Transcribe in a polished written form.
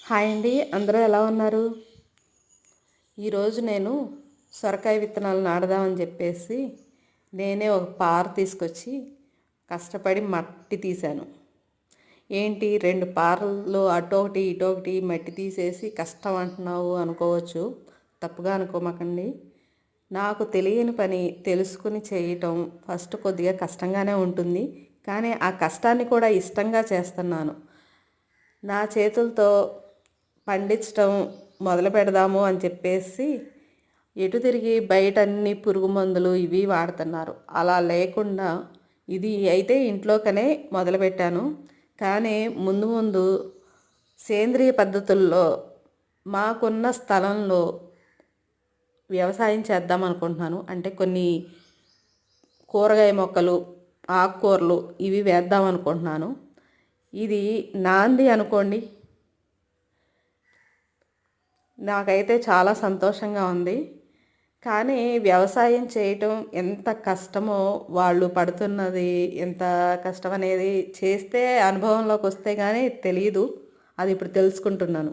Hi అండి, అందరూ ఎలా ఉన్నారు? ఈరోజు నేను సొరకాయ విత్తనాలు నాటుదామని చెప్పేసి నేనే ఒక పార తీసుకొచ్చి కష్టపడి మట్టి తీశాను. ఏంటి 2 పారలు అటొకటి ఇటొకటి మట్టి తీసేసి కష్టం అంటున్నావు అనుకోవచ్చు. తప్పుగా అనుకోమాకండి. నాకు తెలియని పని తెలుసుకుని చేయటం ఫస్ట్ కొద్దిగా కష్టంగానే ఉంటుంది. కానీ ఆ కష్టాన్ని కూడా ఇష్టంగా చేస్తున్నాను. నా చేతులతో పండించటం మొదలు పెడదాము అని చెప్పేసి ఎటు తిరిగి బయట అన్ని పురుగు మందులు ఇవి వాడుతున్నారు. అలా లేకుండా ఇది అయితే ఇంట్లోకనే మొదలుపెట్టాను. కానీ ముందు ముందు సేంద్రియ పద్ధతుల్లో మాకున్న స్థలంలో వ్యవసాయం చేద్దాం అనుకుంటున్నాను. అంటే కొన్ని కూరగాయ మొక్కలు, ఆకుకూరలు ఇవి వేద్దాం అనుకుంటున్నాను. ఇది నాంది అనుకోండి. నాకైతే చాలా సంతోషంగా ఉంది. కానీ వ్యవసాయం చేయటం ఎంత కష్టమో, వాళ్ళు పడుతున్నది ఎంత కష్టం అనేది చేస్తే అనుభవంలోకి వస్తే కానీ తెలియదు. అది ఇప్పుడు తెలుసుకుంటున్నాను.